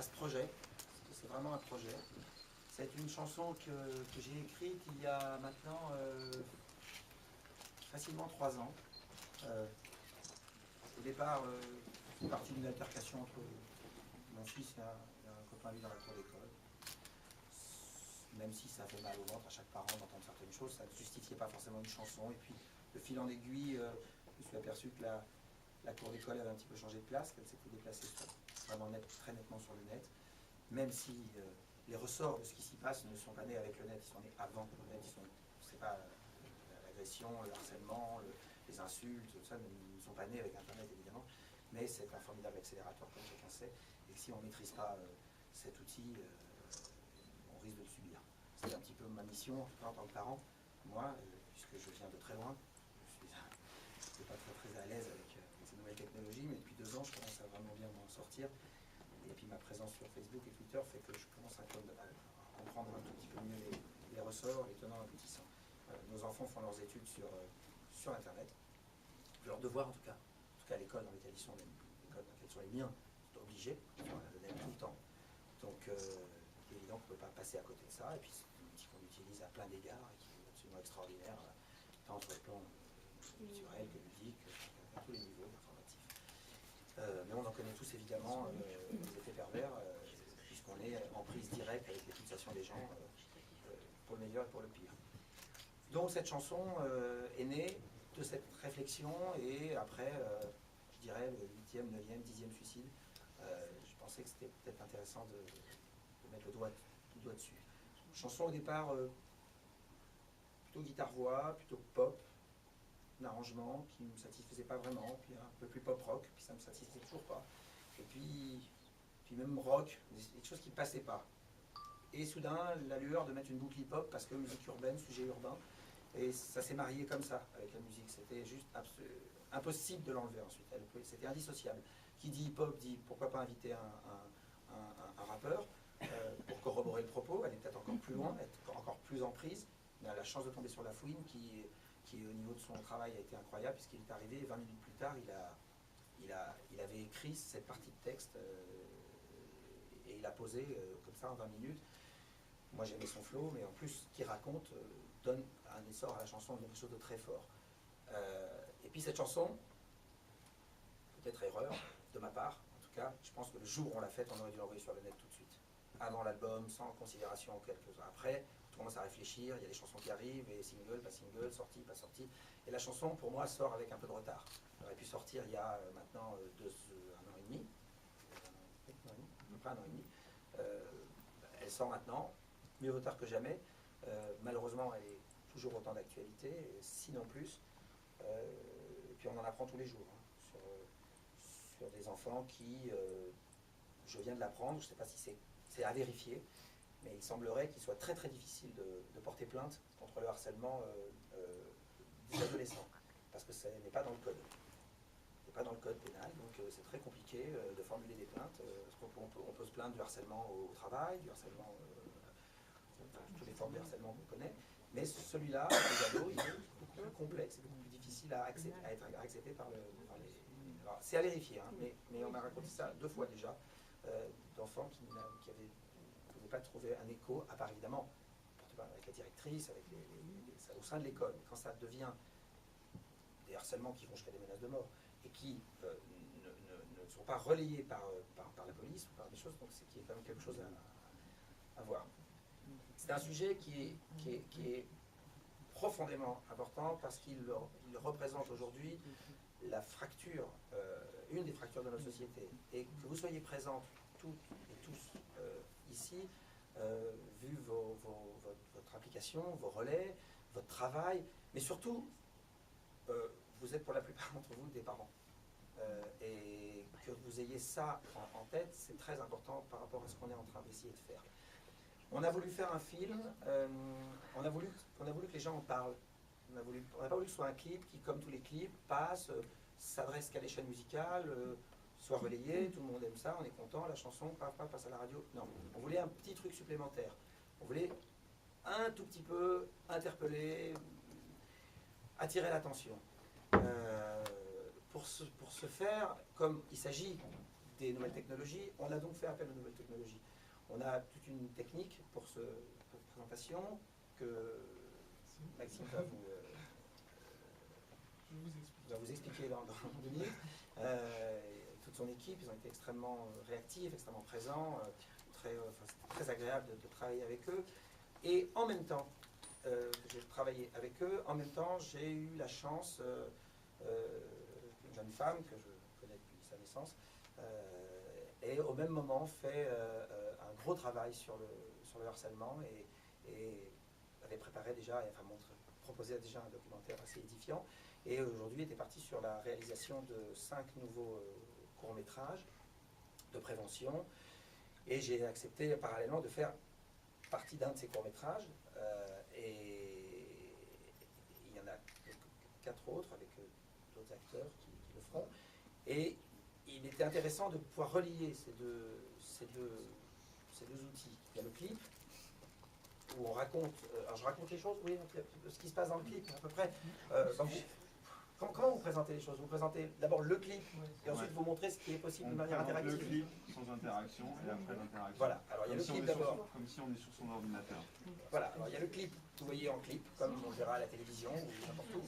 à ce projet, parce que c'est vraiment un projet. C'est une chanson que j'ai écrite il y a maintenant facilement 3 ans. Au départ, c'est parti d'une altercation entre mon fils et un copain à lui dans la cour d'école. Même si ça fait mal au ventre à chaque parent d'entendre certaines choses, ça ne justifiait pas forcément une chanson. Et puis, de fil en aiguille, je me suis aperçu que la cour d'école avait un petit peu changé de place, qu'elle s'était déplacée vraiment très nettement sur le net, même si les ressorts de ce qui s'y passe ne sont pas nés avec le net, ils sont nés avant le net, c'est pas l'agression, le harcèlement, les insultes, tout ça ne sont pas nés avec Internet évidemment, mais c'est un formidable accélérateur comme chacun sait, et si on ne maîtrise pas cet outil, on risque de le subir. C'est un petit peu ma mission en tant que parent, moi, puisque je viens de très loin, je suis pas très à l'aise avec ces nouvelles technologies, mais depuis 2 ans, je commence à vraiment bien m'en sortir. Et puis ma présence sur Facebook et Twitter fait que je commence à comprendre un tout petit peu mieux les ressorts, les tenants aboutissants. Nos enfants font leurs études sur Internet, leur devoir en tout cas à l'école dans laquelle ils sont, l'école dans laquelle sont les miens, sont obligés, on le net tout le temps. Donc c'est évident qu'on ne peut pas passer à côté de ça, et puis c'est un outil qu'on utilise à plein d'égards et qui est absolument extraordinaire, tant sur le plan culturel que ludique, à tous les niveaux informatifs. Mais on en connaît tous évidemment les effets pervers, puisqu'on est en prise directe avec les fixations des gens, pour le meilleur et pour le pire. Donc cette chanson est née de cette réflexion, et après, je dirais, le 8e, 9e, 10e suicide, je pensais que c'était peut-être intéressant de mettre le doigt dessus. Chanson au départ plutôt guitare-voix, plutôt pop, un arrangement qui ne me satisfaisait pas vraiment, puis un peu plus pop-rock, puis ça ne me satisfaisait toujours pas. Et puis même rock, des choses qui ne passaient pas. Et soudain, la lueur de mettre une boucle hip-hop, parce que musique urbaine, sujet urbain, et ça s'est marié comme ça avec la musique. C'était juste impossible de l'enlever ensuite. C'était indissociable. Qui dit hip-hop dit pourquoi pas inviter un rappeur pour corroborer le propos, aller peut-être encore plus loin, être encore plus en prise. On a la chance de tomber sur La Fouine qui au niveau de son travail a été incroyable, puisqu'il est arrivé 20 minutes plus tard, il avait écrit cette partie de texte et il a posé comme ça en 20 minutes. Moi j'aimais son flow, mais en plus ce qu'il raconte donne un essor à la chanson, quelque chose de très fort. Et puis cette chanson, peut-être erreur de ma part, en tout cas, je pense que le jour où on l'a faite, on aurait dû l'envoyer sur le net tout de suite. Avant l'album, sans considération quelques heures après, on commence à réfléchir, il y a des chansons qui arrivent, et single, pas single, sortie, pas sortie. Et la chanson, pour moi, sort avec un peu de retard. Elle aurait pu sortir il y a maintenant 1 an et demi, pas 1 an et demi. Elle sort maintenant, mieux vaut tard que jamais. Malheureusement, elle est toujours autant d'actualité, sinon plus. Et puis on en apprend tous les jours, hein, sur des enfants qui, je viens de l'apprendre, je ne sais pas si c'est à vérifier, mais il semblerait qu'il soit très difficile de porter plainte contre le harcèlement des adolescents, parce que ça n'est pas dans le code. C'est pas dans le code pénal, donc c'est très compliqué de formuler des plaintes. On peut se plaindre du harcèlement au travail, du harcèlement, toutes les formes de harcèlement qu'on connaît, mais celui-là, les ados, il est beaucoup plus complexe, et beaucoup plus difficile à être accepté par les... Alors, c'est à vérifier, hein, mais on m'a raconté ça 2 fois déjà, d'enfants qui ne pouvaient pas trouver un écho, à part évidemment avec la directrice, avec au sein de l'école. Quand ça devient des harcèlements qui vont jusqu'à des menaces de mort, et qui ne sont pas relayés par la police ou par des choses, donc c'est qu'il y a quand même quelque chose à voir. C'est un sujet qui est profondément important, parce qu'il représente aujourd'hui la fracture, une des fractures de notre société. Et que vous soyez présents toutes et tous ici, vu votre application, vos relais, votre travail, mais surtout, vous êtes pour la plupart d'entre vous des parents. Et que vous ayez ça en tête, c'est très important par rapport à ce qu'on est en train d'essayer de faire. On a voulu faire un film, on a voulu que les gens en parlent. On n'a pas voulu que ce soit un clip qui, comme tous les clips, passe, s'adresse qu'à l'échelle musicale, soit relayé, tout le monde aime ça, on est content, la chanson, passe à la radio. Non, on voulait un petit truc supplémentaire. On voulait un tout petit peu interpeller, attirer l'attention. Pour ce faire, comme il s'agit des nouvelles technologies. On a donc fait appel aux nouvelles technologies. On a toute une technique pour cette présentation que Maxime va vous expliquer dans 2 minutes. Toute son équipe, ils ont été extrêmement réactifs, extrêmement présents, très agréable de travailler avec eux. Et en même temps, j'ai travaillé avec eux, en même temps j'ai eu la chance, une jeune femme que je connais depuis sa naissance, et au même moment fait un gros travail sur le harcèlement et avait préparé déjà, proposé déjà un documentaire assez édifiant, et aujourd'hui était parti sur la réalisation de 5 nouveaux courts-métrages de prévention, et j'ai accepté parallèlement de faire partie d'un de ces courts-métrages, et il y en a 4 autres avec d'autres acteurs qui le feront, et il était intéressant de pouvoir relier ces deux outils. Il y a le clip, où on raconte, alors je raconte les choses, oui, ce qui se passe dans le clip, à peu près. Comment vous présentez les choses? Vous présentez d'abord le clip, et ensuite vous montrez ce qui est possible de manière interactive. Le clip sans interaction, et après l'interaction. Voilà, alors il y a le clip d'abord. Comme si on est sur son ordinateur. Voilà, alors il y a le clip, vous voyez en clip, comme on le verra à la télévision ou n'importe où.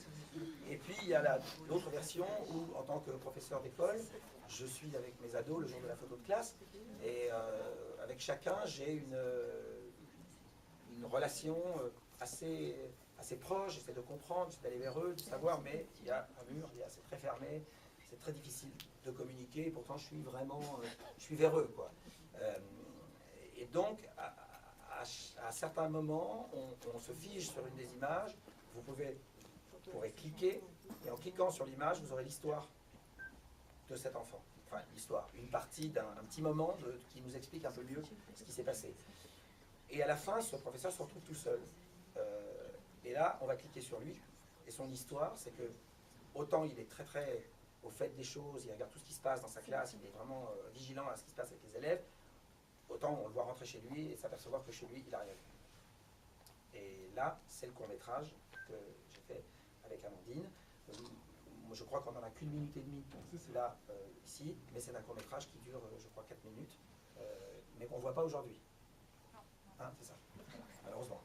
Et puis il y a l'autre version où, en tant que professeur d'école, je suis avec mes ados le jour de la photo de classe, et avec chacun j'ai une relation assez proche, j'essaie de comprendre, j'essaie d'aller vers eux, de savoir, mais il y a un mur, c'est très fermé, c'est très difficile de communiquer, et pourtant je suis vers eux, quoi. Et donc, à certains moments, on se fige sur une des images, vous pourrez cliquer, et en cliquant sur l'image, vous aurez l'histoire de cet enfant. Enfin, l'histoire, une partie d'un petit moment qui nous explique un peu mieux ce qui s'est passé. Et à la fin, ce professeur se retrouve tout seul. Et là, on va cliquer sur lui, et son histoire, c'est que autant il est très très au fait des choses, il regarde tout ce qui se passe dans sa classe, il est vraiment vigilant à ce qui se passe avec les élèves, autant on le voit rentrer chez lui et s'apercevoir que chez lui, il n'a rien vu. Et là, c'est le court-métrage que j'ai fait avec Amandine. Moi, je crois qu'on n'en a qu'1 minute et demie là, ici, mais c'est un court-métrage qui dure, je crois, 4 minutes, mais qu'on ne voit pas aujourd'hui. Hein, c'est ça, malheureusement.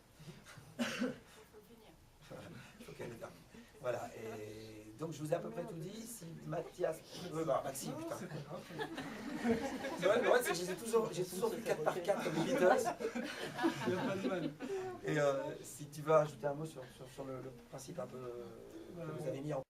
Voilà, et donc je vous ai à peu près tout dit. Si Mathias, Maxime, putain. C'est vrai, c'est que j'ai toujours du 4 par 4 comme les Beatles. Il n'y a pas de mal. Et si tu vas ajouter un mot sur le principe un peu que vous avez mis en